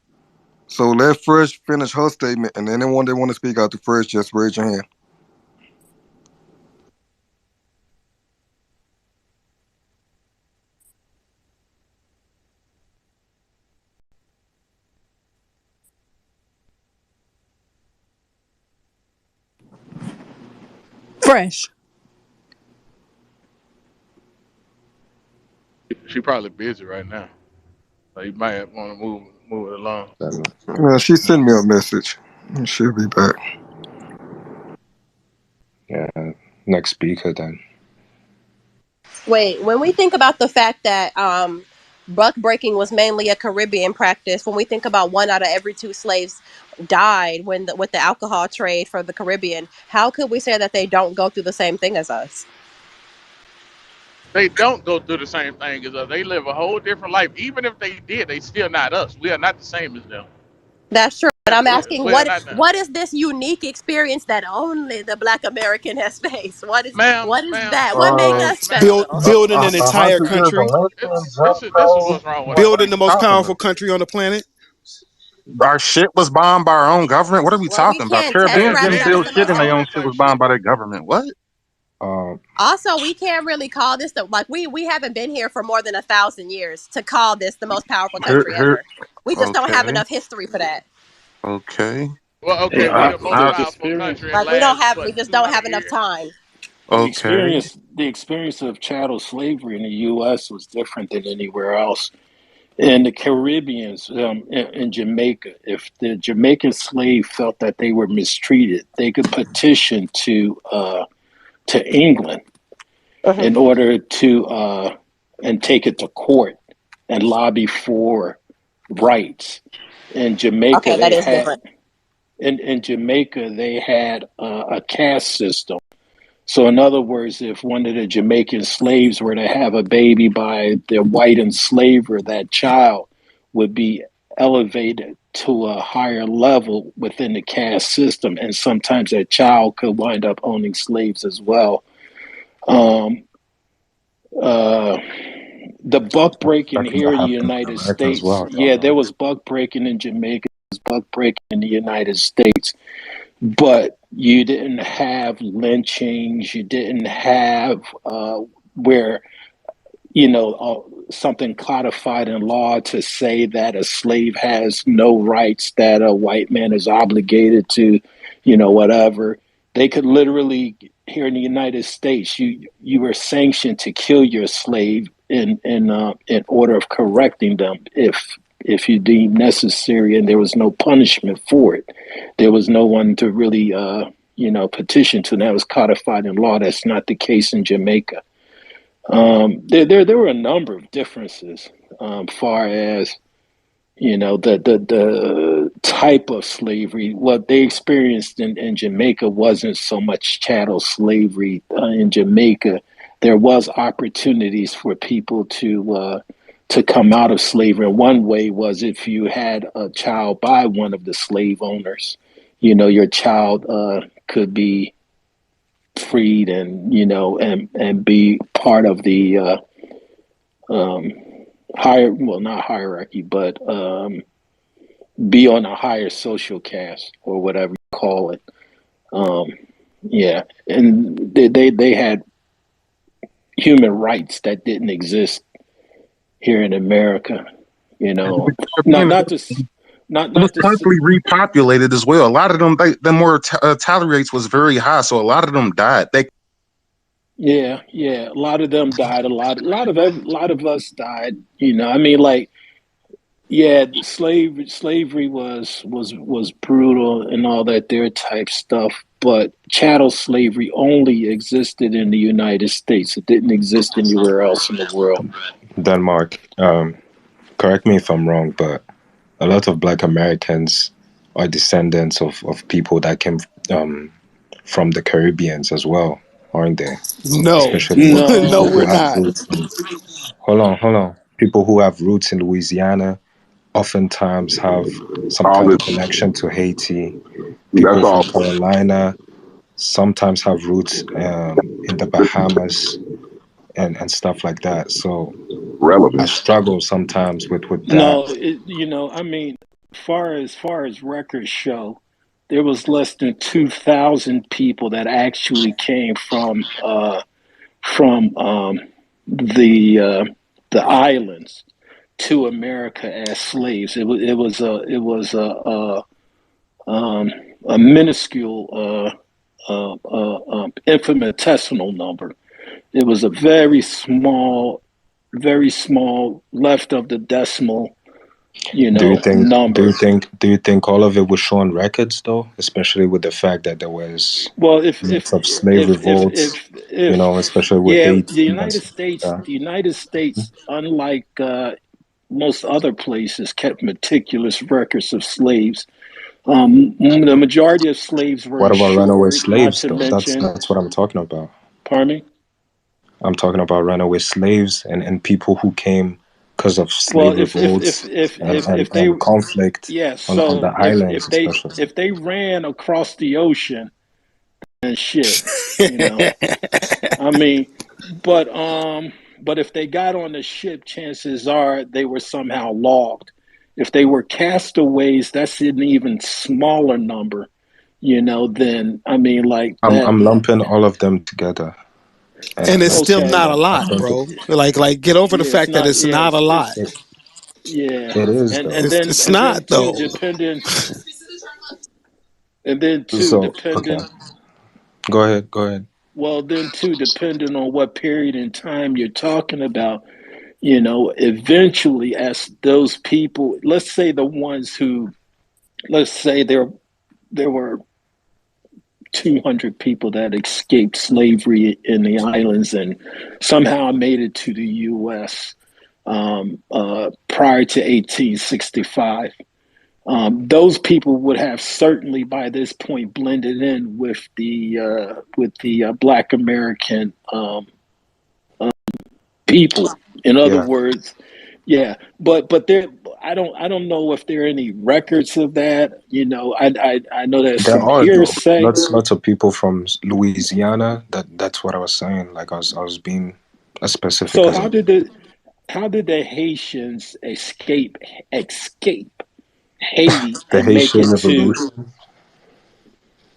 So let Fresh finish her statement, and anyone that want to speak after Fresh, just raise your hand. Fresh. She probably busy right now. So you might want to move it along. Yeah, she sent me a message. She'll be back. Yeah, next speaker then. Wait, when we think about the fact that buck breaking was mainly a Caribbean practice, when we think about 1 out of every 2 slaves died with the alcohol trade for the Caribbean, how could we say that they don't go through the same thing as us? They don't go through the same thing as us. They live a whole different life. Even if they did, they still not us. We are not the same as them. That's true. But I'm asking, Well, not now. what is this unique experience that only the Black American has faced? Ma'am, What is ma'am, that? What make us ma'am. special? Building an entire 100 years of country, lynching, Jim This is Crow. what's wrong with What are building her. the you most talking powerful about? country on the planet. Our shit was bombed by our own government. What are we Well, we talking about? can't test Yeah, Caribbeans rather. didn't That yeah, was build the shit most. and their all own that shit type was shit. bombed by their government. What? Also, we can't really call this we haven't been here for more than 1,000 years to call this the most powerful country Here. ever. We just don't have Okay. enough history for that. Okay. Well, Hey, okay, we I, the most I, the powerful experience, country in the Like we don't last have, we what just don't 200 have enough years. time. okay. the experience of chattel slavery in the U.S. was different than anywhere else. In the Caribbeans, in Jamaica, if the Jamaican slave felt that they were mistreated, they could petition to England Hmm. in order to and take it to court and lobby for rights. In Jamaica, Okay, that they is had different. in Jamaica they had a caste system. So, in other words, if one of the Jamaican slaves were to have a baby by the white enslaver, that child would be elevated to a higher level within the caste system, and sometimes that child could wind up owning slaves as well. Um, uh, the buck breaking That could here in the happen in United America as States, well, yeah, though. there was buck breaking in Jamaica, there was buck breaking in the United States, but you didn't have lynchings, you didn't have where something codified in law to say that a slave has no rights that a white man is obligated to, whatever. They could literally, here in the United States, you were sanctioned to kill your slave in order of correcting them if you deemed necessary, and there was no punishment for it. There was no one to really petition to. And that was codified in law. That's not the case in Jamaica. There were a number of differences, far as the type of slavery. What they experienced in Jamaica wasn't so much chattel slavery. In Jamaica, there was opportunities for people to come out of slavery. And one way was if you had a child by one of the slave owners, your child could be freed and and be part of the um, higher, well, not hierarchy, but be on a higher social caste or whatever you call it. um, yeah, and they had human rights that didn't exist here in America. And the Not Caribbean, not just not it was not just constantly repopulated as well. A lot of them, the mortality rates was very high, so a lot of them died. They yeah, a lot of them died. A lot of us died. I mean, like, yeah, slavery was brutal and all that there type stuff, but chattel slavery only existed in the United States. It didn't exist anywhere else in the world. Denmark. Correct me if I'm wrong, but a lot of Black Americans are descendants of people that came from the Caribbeans as well, aren't they? No, Especially no, people No, who we're have not. roots in, hold on. People who have roots in Louisiana oftentimes have some All kind this, of connection to Haiti. that's People all. from Carolina sometimes have roots in the Bahamas and stuff like that. So I Relevant. struggle sometimes with that. no. I mean, far as records show, there was less than 2,000 people that actually came from the islands to America as slaves. Um, a minuscule, infinitesimal number. It was a very small left of the decimal, number. Do you think all of it was shown records though, especially with the fact that there was Well, lots of slave revolts, especially with yeah, Haiti and stuff like that. The United States, unlike most other places, kept meticulous records of slaves. The majority of slaves were What about runaway insured, not slaves to though? mention, That's what I'm talking about. pardon me? I'm talking about runaway slaves and people who came because of Well, slave revolts if they, and conflict yeah. on the So islands, especially. if they ran across the ocean and shit, you know, I mean, but but if they got on the ship, chances are they were somehow logged. If they were castaways, that's an even smaller number, you know. Then I mean, like that. I'm lumping all of them together, And it's and still Okay, not a I lot, think bro. Like get over the yeah, it's fact that not. it's Yeah, not a lot. it, yeah, it is though. It's and then not too, though. depending, and then too, So okay, depending. go ahead. Well, then too, depending on what period in time you're talking about, you know, eventually, as those people, let's say the ones who, let's say there were 200 people that escaped slavery in the islands and somehow made it to the U.S. Prior to 1865. Those people would have certainly by this point blended in with the Black American people. In other Yeah, words, yeah, but there, I don't know if there are any records of that. You know, I know there's there some are though. hearsay. Lots of people from Louisiana. That's what I was saying. Like I was being as specific So as I. how did the Haitians escape Haiti The and make Haitian it to Revolution.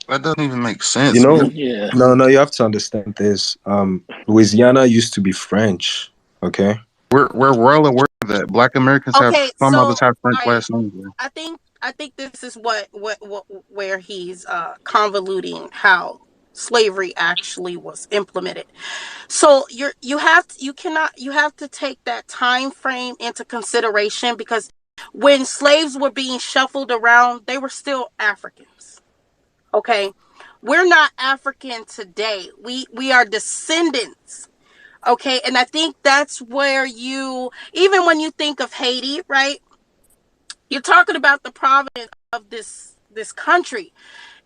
That doesn't even make You sense. know, yeah. no, you have to understand this. Louisiana used to be French. Okay. We're well aware that Black Americans have Okay, some of so us have French I last names. Bro. I think this is what where he's convoluting how slavery actually was implemented. So you have to take that time frame into consideration, because when slaves were being shuffled around, they were still Africans. Okay? We're not African today. We are descendants. Okay? And I think that's where you, even when you think of Haiti, right? You're talking about the province of this country.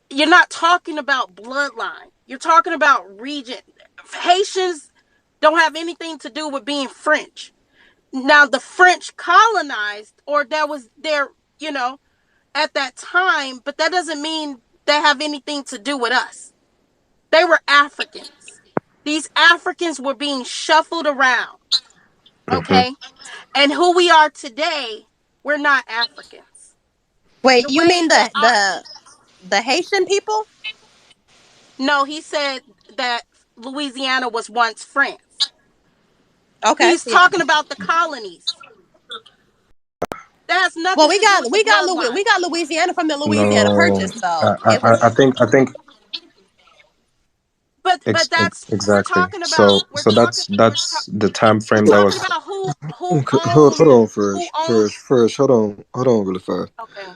You're not talking about bloodline. You're talking about region. Haitians don't have anything to do with being French. Now the French colonized, or that was their, you know, at that time, but that doesn't mean they have anything to do with us. They were Africans. These Africans were being shuffled around, Hmm. okay? And who we are today, we're not Africans. Wait, The you way mean that our, the Haitian people? no, he said that Louisiana was once France. Okay, He's yeah. talking about the colonies. That has Well, nothing to do with the We bloodline. got Louisiana from the Louisiana No, Purchase, so it I was think But that's, we're exactly. talking about, So that's the time frame we're that talking was. about who Okay, hold owned on, who Fresh, owned. hold on, really fast. Okay.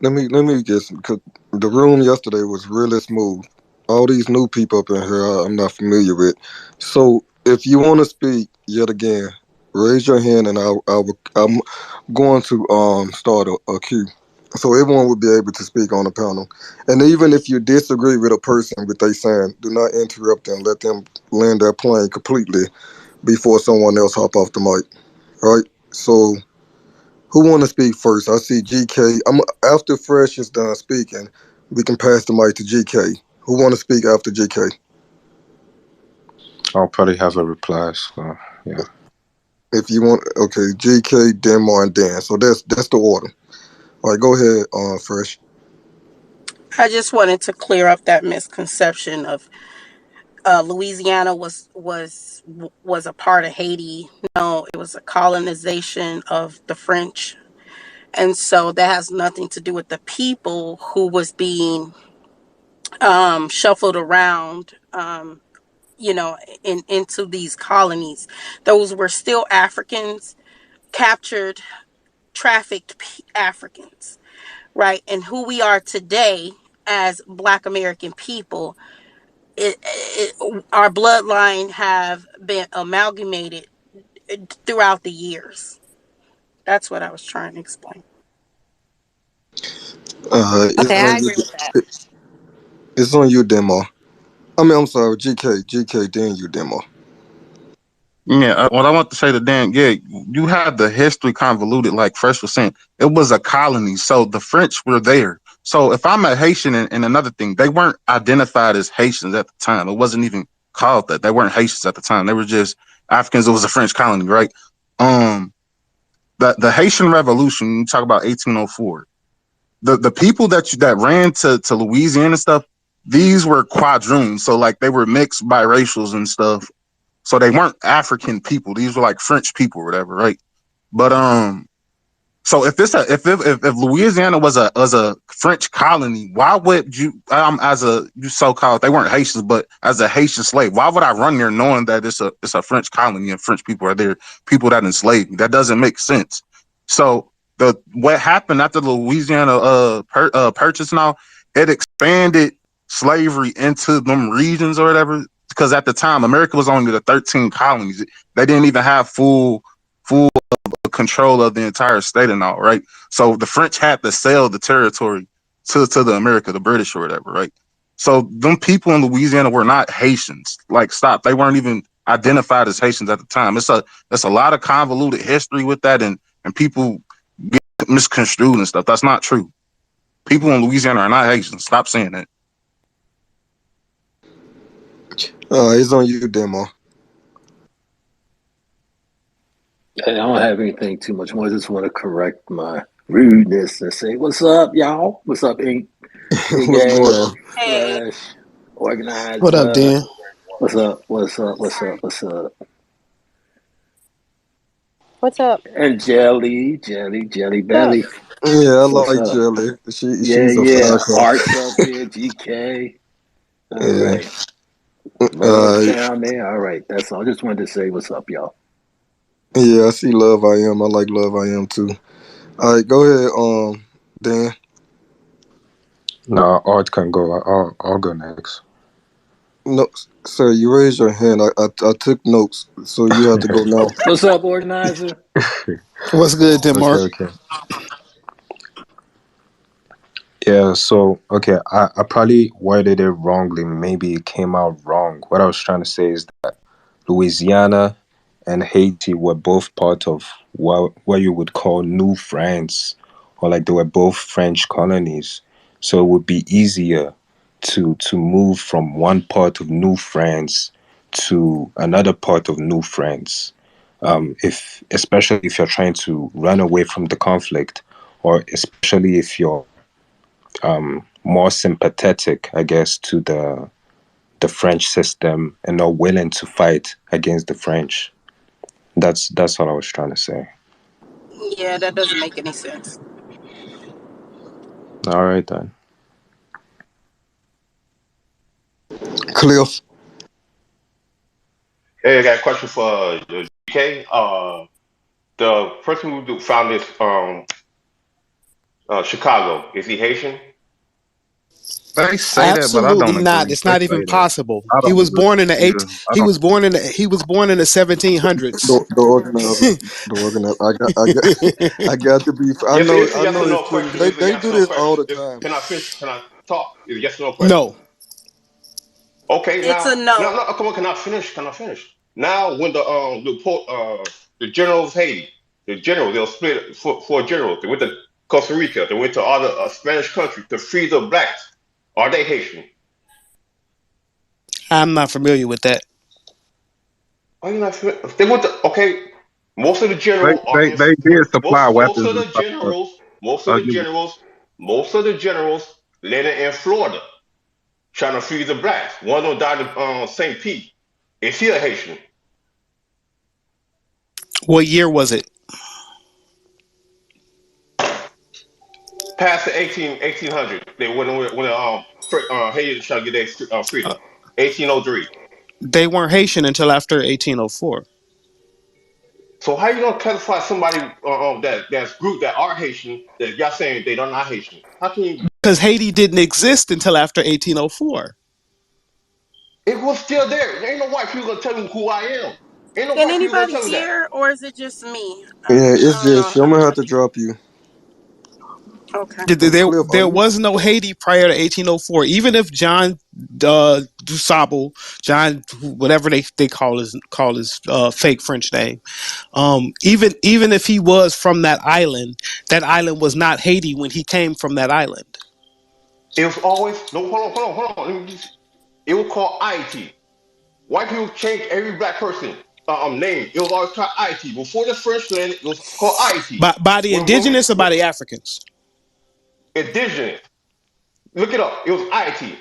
Let me guess, because the room yesterday was really smooth. All these new people up in here, I'm not familiar with. So if you want to speak yet again, raise your hand, and I'm going to start a queue, so everyone will be able to speak on the panel. And even if you disagree with a person with they saying, do not interrupt them. Let them land their plane completely before someone else hop off the mic. Right? So who want to speak first? I see GK. I'm after Fresh is done speaking. We can pass the mic to GK. Who want to speak after GK? I'll probably have a reply. So yeah. If you want, okay, GK, Denmark, and Dan. So that's the order. All right, go ahead, Fresh. I just wanted to clear up that misconception of Louisiana was a part of Haiti. No, it was a colonization of the French, and so that has nothing to do with the people who was being shuffled around. You know, into these colonies. Those were still Africans, captured, trafficked Africans, right? And who we are today as Black American people, our bloodline have been amalgamated throughout the years. That's what I was trying to explain. It's okay. I on you. agree with that. It's on you, Denmark. I mean, I'm sorry, GK, then you, Denmark. Yeah, what I want to say to Dan, yeah, you have the history convoluted, like Fresh was saying. It was a colony, so the French were there. So if I'm a Haitian, and another thing, they weren't identified as Haitians at the time. It wasn't even called that. They weren't Haitians at the time. They were just Africans. It was a French colony, right? Um, the Haitian Revolution. You talk about 1804. The people that ran to Louisiana and stuff. These were quadroons, so like they were mixed biracials and stuff, so they weren't African people. These were like French people or whatever, right? But so if Louisiana was a French colony, why would you as a you so called, they weren't Haitians, but as a Haitian slave, why would I run there knowing that it's a French colony and French people are there, people that enslaved me? That doesn't make sense. So the what happened after the Louisiana purchase and all, it expanded slavery into them regions or whatever. Because at the time, America was only the 13 colonies. They didn't even have full control of the entire state and all, right? So the French had to sell the territory to the America, the British or whatever, right? So them people in Louisiana were not Haitians. Like, stop. They weren't even identified as Haitians at the time. It's a lot of convoluted history with that, and people get misconstrued and stuff. That's not true. People in Louisiana are not Haitians. Stop saying that. It's on you, Demo. I don't have anything too much more. I just want to correct my rudeness and say, "What's up, y'all? What's up, Ink? Big What's going Ed, on? Hey, Fresh, What up, Organizer. Dan? What's up? What's up? What's up? What's up?" What's up? And Jelly What's up? Belly. Yeah, I What's like up? Jelly. Yeah, She's a yeah. firecracker. Arts up here, GK. All Yeah. right. Love's down there. All right. That's all. I just wanted to say what's up, y'all. Yeah, I see Love I Am. I like Love I Am too. All right, go ahead, Dan. No, Art can go. I'll go next. No, sir, you raised your hand. I took notes, so you have to go now. What's up, Organizer? What's good, Tim Okay, Mark? okay. Yeah, so okay, I probably worded it wrongly. Maybe it came out wrong. What I was trying to say is that Louisiana and Haiti were both part of what you would call New France, or like they were both French colonies. So it would be easier to move from one part of New France to another part of New France. If especially if you're trying to run away from the conflict, or especially if you're more sympathetic, I guess, to the French system and not willing to fight against the French. That's all I was trying to say. yeah, that doesn't make any sense. All right then. Cliff. Hey, I got a question for GK. The person who found this Chicago, is he Haitian? They say that, but I Absolutely don't not. agree. It's They not say even that. possible. I He don't was agree. born in the Yeah, eight. I He don't. was born in the. He was born in the 1700s. The organizer. The organizer. I got to be. I Yes, know. it's a I yes or know no it's tricky. question. They It's a they yes do or no this all question. the time. Can I finish? Can I talk? It's a yes or no question. No. Okay, It's a now, no. come on. Can I finish? Can I finish? Now, when the generals Haiti, the generals they'll split for generals. They went to Costa Rica. They went to other Spanish countries to free the blacks. Are they Haitian? I'm not familiar with that. Are you not familiar? They went to okay. Most of the generals are in They did supply most weapons of and the stuff. But generals, most of I'll the give it. generals, most of the generals landed in Florida trying to free the blacks. One of them died in St. Pete. Is he a Haitian? What year was it? Past the 1800. They went when Haiti trying to get their freedom. 1803. They weren't Haitian until after 1804. So how you gonna classify somebody that's group that are Haitian that y'all saying they are not Haitian? How can you? Because Haiti didn't exist until after 1804. It was still there. There ain't no white people gonna tell me who I am. Ain't no Can white people gonna anybody tell me that. hear, or is it just me? Yeah, I it's don't know. just. I'm I'm gonna have trying. to drop you. Okay. There, Cliff, are there you? was no Haiti prior to 1804. Even if John Dusable, John, whatever they call his fake French name, even if he was from that island was not Haiti when he came from that island. It was always no. Hold on. Let me just, it was called IT. White people changed every black person name. It was always called IT. Before the French landed, it was called IT. By the indigenous or by the Africans? Indigenous, look it up. It was IT.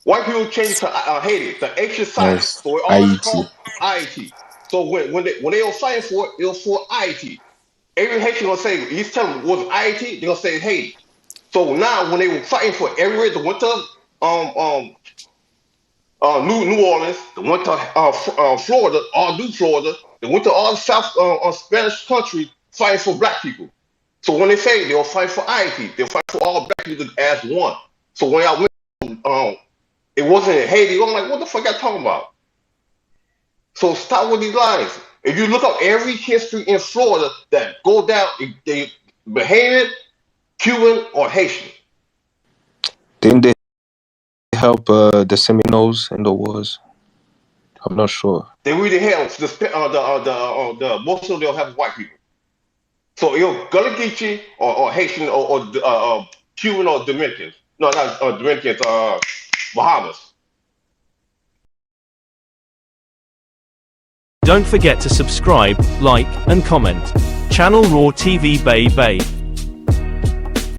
White people changed it to Haiti, the ancient science. Yes, So it always Haiti. called IT. So when they were fighting for it, it was for IT. Every Haitian gonna say, he's telling them, was IT? They're gonna say Haiti. So now when they were fighting for everywhere, they went to New Orleans, they went to Florida, all New Florida, they went to all the South Spanish country fighting for black people. So when they say they'll fight for IT, they'll fight for all black people as one. So when I went, it wasn't in Haiti. I'm like, what the fuck y'all talking about? So stop with these lies. If you look up every history in Florida that go down, they Bahamian, Cuban, or Haitian. Didn't they help the Seminoles in the wars? I'm not sure. They really held the most of them have white people. So you're Gullah Geechee or Haitian or Cuban or Dominicans. No, not Dominicans. Bahamas. Don't forget to subscribe, like, and comment. Channel Raw TV Bay Bay.